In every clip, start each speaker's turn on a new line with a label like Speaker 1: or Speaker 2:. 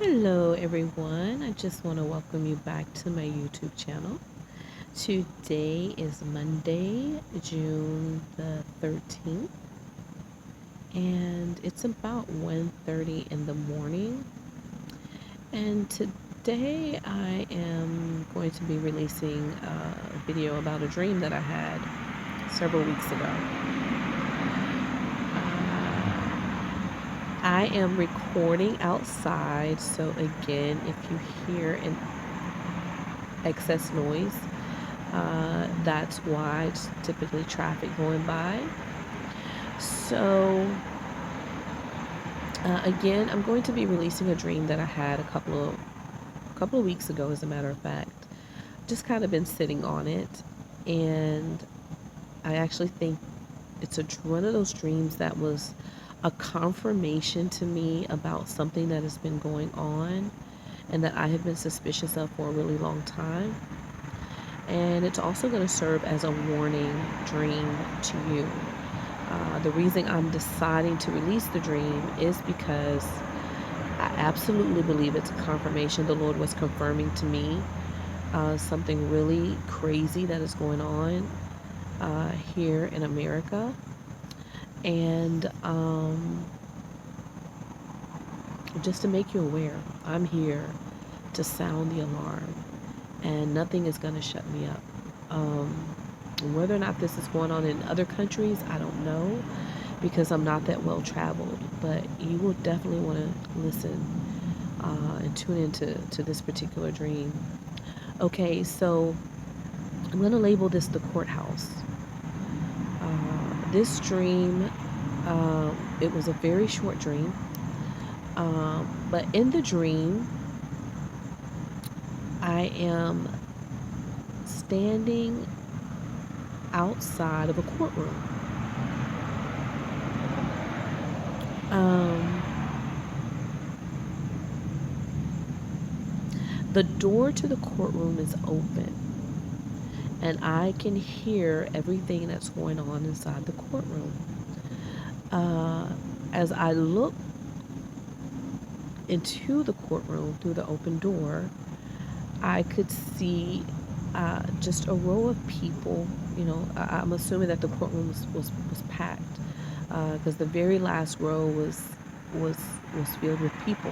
Speaker 1: Hello, everyone. I just want to welcome you back to my YouTube channel. Today is Monday, June the 13th, and it's about 1:30 in the morning. And today I am going to be releasing a video about a dream that I had several weeks ago. I am recording outside, so again, if you hear an excess noise, that's why it's typically traffic going by. So, again, I'm going to be releasing a dream that I had a couple of weeks ago, as a matter of fact. Just kind of been sitting on it, and I actually think it's one of those dreams that was a confirmation to me about something that has been going on and that I have been suspicious of for a really long time. And it's also going to serve as a warning dream to you. The reason I'm deciding to release the dream is because I absolutely believe it's a confirmation. The Lord was confirming to me something really crazy that is going on here in America. And just to make you aware, I'm here to sound the alarm, and nothing is going to shut me up. Um, Whether or not this is going on in other countries, I don't know because I'm not that well traveled, but you will definitely want to listen and tune into this particular dream. Okay, so I'm going to label this the courthouse. This dream, it was a very short dream, but in the dream, I am standing outside of a courtroom. Um, the door to the courtroom is open, and I can hear everything that's going on inside the courtroom. Uh, as I look into the courtroom through the open door, I could see just a row of people. I'm assuming that the courtroom was packed because the very last row was was filled with people.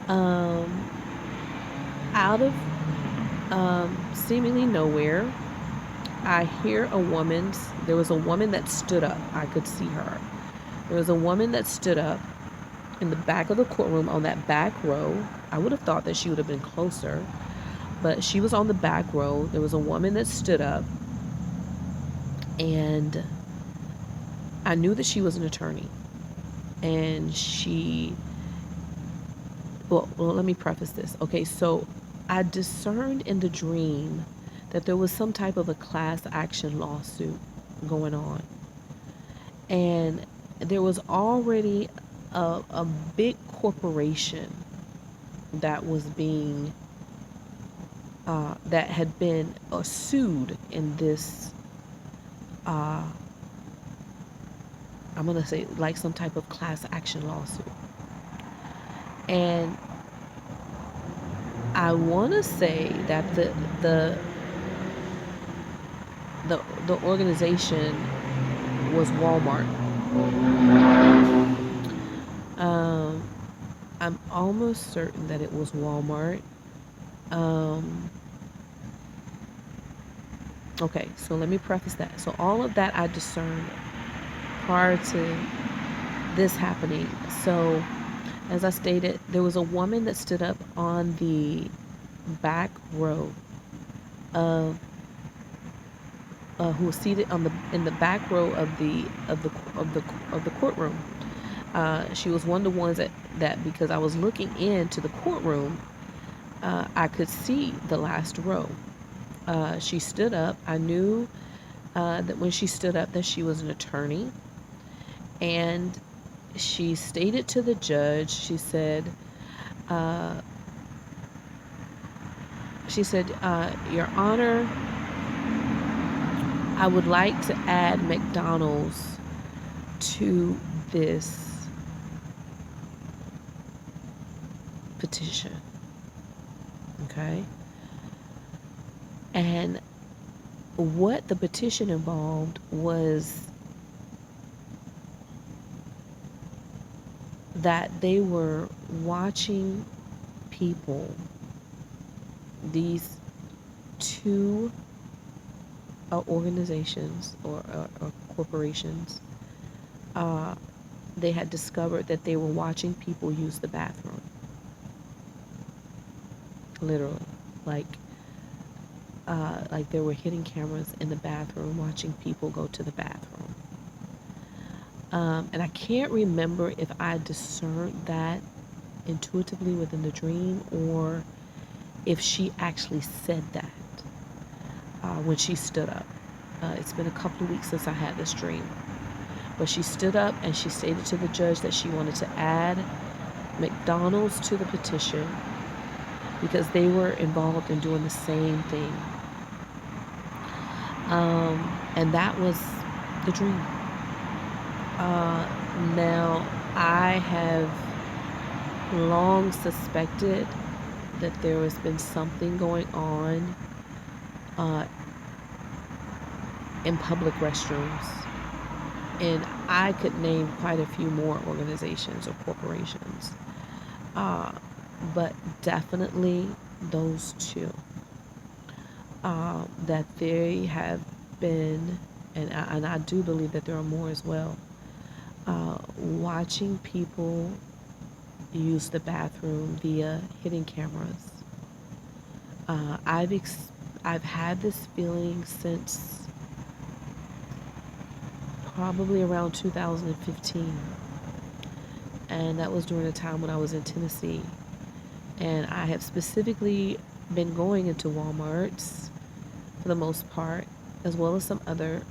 Speaker 1: Um, Out of seemingly nowhere, I hear a woman's. There was a woman that stood up. I could see her. There was a woman that stood up in the back of the courtroom on that back row. I would have thought that she would have been closer, but she was on the back row. There was a woman that stood up, and I knew that she was an attorney. And well, let me preface this. Okay, so I discerned in the dream that there was some type of a class action lawsuit going on. And there was already a big corporation that was being that had been sued in this uh, I'm gonna say like some type of class action lawsuit. And I want to say that the organization was Walmart. Um, I'm almost certain that it was Walmart. Um, okay, so let me preface that. So all of that I discerned prior to this happening. So as I stated, there was a woman that stood up on the back row of who was seated on the in the back row of the courtroom. She was one of the ones that because I was looking into the courtroom, I could see the last row. She stood up. I knew that when she stood up that she was an attorney, and she stated to the judge. Uh, she said, "Your Honor, I would like to add McDonald's to this petition. Okay? And what the petition involved was that they were watching people, these two organizations or corporations, they had discovered that they were watching people use the bathroom. Literally. Like, like there were hidden cameras in the bathroom watching people go to the bathroom. And I can't remember if I discerned that intuitively within the dream or if she actually said that when she stood up. It's been a couple of weeks since I had this dream. But she stood up and she stated to the judge that she wanted to add McDonald's to the petition because they were involved in doing the same thing. And that was the dream. Now, I have long suspected that there has been something going on in public restrooms. And I could name quite a few more organizations or corporations. But definitely those two. That they have been, and I do believe that there are more as well, watching people use the bathroom via hidden cameras. I've had this feeling since probably around 2015, and that was during a time when I was in Tennessee, and I have specifically been going into Walmarts for the most part, as well as some other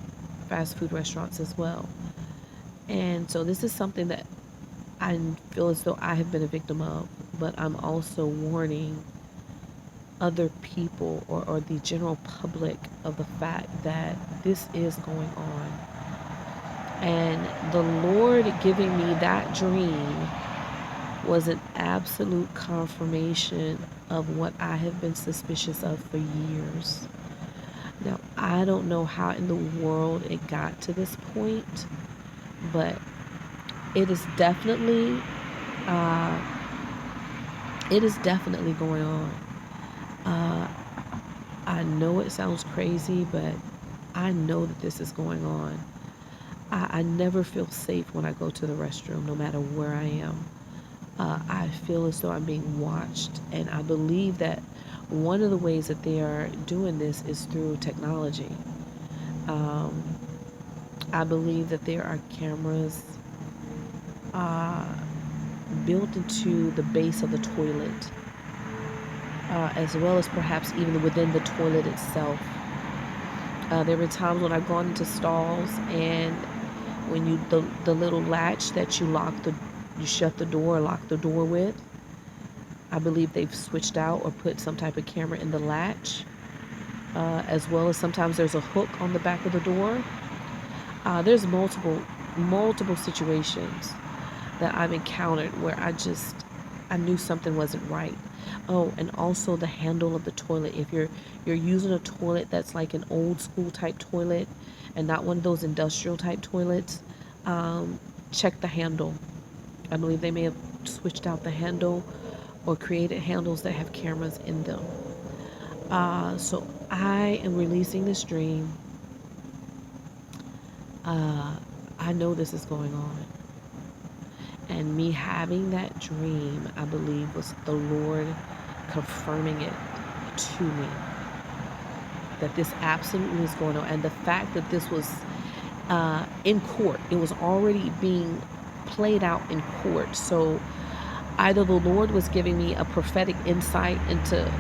Speaker 1: fast food restaurants as well. And so this is something that I feel as though I have been a victim of, but I'm also warning other people or the general public of the fact that this is going on. And the Lord giving me that dream was an absolute confirmation of what I have been suspicious of for years. Now, I don't know how in the world it got to this point, but it is definitely going on. I know it sounds crazy, but I know that this is going on. I never feel safe when I go to the restroom, no matter where I am. I feel as though I'm being watched, and I believe that one of the ways that they are doing this is through technology. I believe that there are cameras built into the base of the toilet, as well as perhaps even within the toilet itself. There have been times when I've gone into stalls, and when the little latch that you shut the door or lock the door with, I believe they've switched out or put some type of camera in the latch, as well as sometimes there's a hook on the back of the door. There's multiple situations that I've encountered where I knew something wasn't right. Oh, and also the handle of the toilet. If you're using a toilet that's like an old school type toilet and not one of those industrial type toilets, check the handle. I believe they may have switched out the handle or created handles that have cameras in them. So I am releasing this dream. I know this is going on. And me having that dream, I believe, was the Lord confirming it to me. That this absolutely is going on. And the fact that this was in court, it was already being played out in court. So either the Lord was giving me a prophetic insight into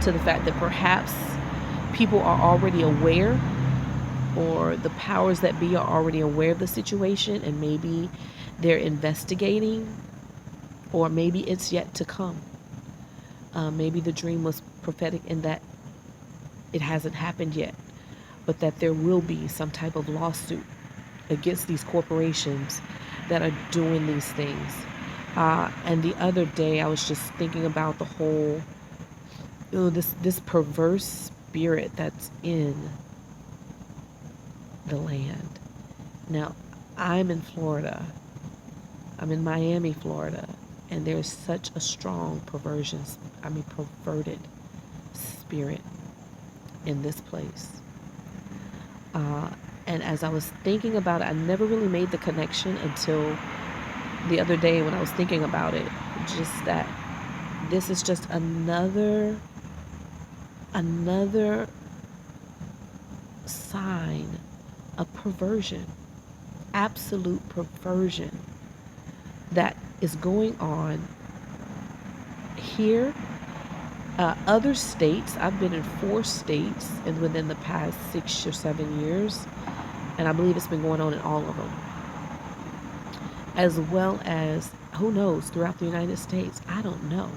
Speaker 1: the fact that perhaps people are already aware, or the powers that be are already aware of the situation, and maybe they're investigating, or maybe it's yet to come. Maybe the dream was prophetic in that it hasn't happened yet, but that there will be some type of lawsuit against these corporations that are doing these things. And the other day, I was just thinking about the whole, this perverse spirit that's in the land. Now, I'm in Florida. I'm in Miami, Florida, and there's such a strong perverted spirit in this place. Uh, and as I was thinking about it, I never really made the connection until the other day when I was thinking about it. Just that this is just another sign of perversion, absolute perversion that is going on here. Other states, I've been in 4 states and within the past 6 or 7 years, and I believe it's been going on in all of them, as well as, who knows, throughout the United States. I don't know.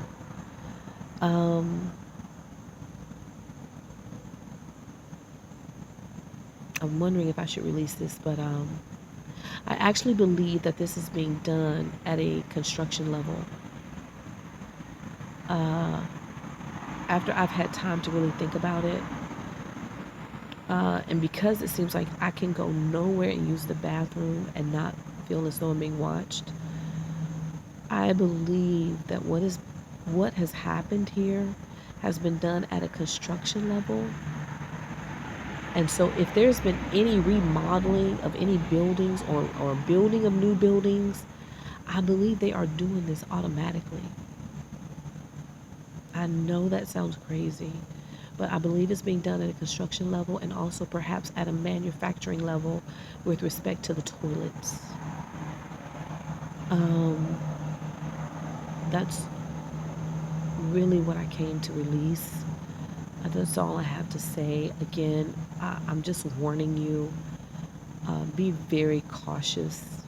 Speaker 1: I'm wondering if I should release this, but I actually believe that this is being done at a construction level. After I've had time to really think about it, and because it seems like I can go nowhere and use the bathroom and not feel as though I'm being watched, I believe that what has happened here has been done at a construction level. And so if there's been any remodeling of any buildings or building of new buildings, I believe they are doing this automatically. I know that sounds crazy, but I believe it's being done at a construction level and also perhaps at a manufacturing level with respect to the toilets. That's really what I came to release. That's all I have to say. Again, I'm just warning you, be very cautious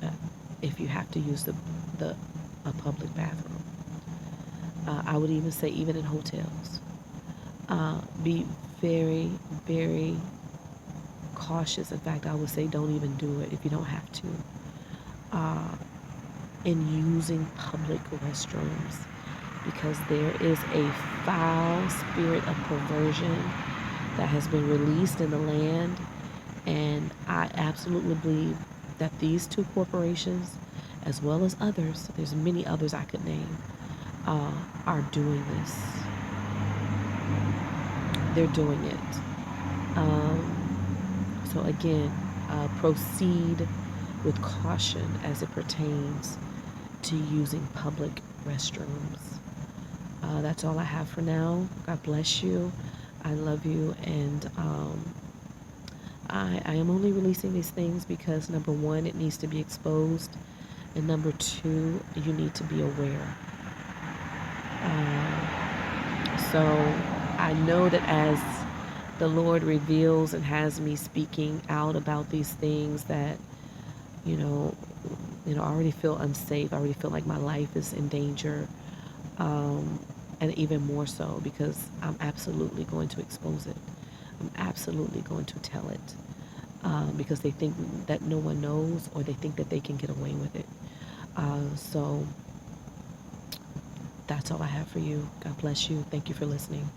Speaker 1: uh, if you have to use a public bathroom. I would even say even in hotels. Be very, very cautious. In fact, I would say don't even do it if you don't have to. In using public restrooms, because there is a foul spirit of perversion that has been released in the land, and I absolutely believe that these 2 corporations, as well as others, there's many others I could name, are doing this. They're doing it. So again, proceed with caution as it pertains to using public restrooms. That's all I have for now. God bless you. I love you. And I am only releasing these things because, number one, it needs to be exposed. And number two, you need to be aware. So I know that as the Lord reveals and has me speaking out about these things, that, you know, I already feel unsafe. I already feel like my life is in danger. And even more so because I'm absolutely going to expose it. I'm absolutely going to tell it. Because they think that no one knows, or they think that they can get away with it. So that's all I have for you. God bless you. Thank you for listening.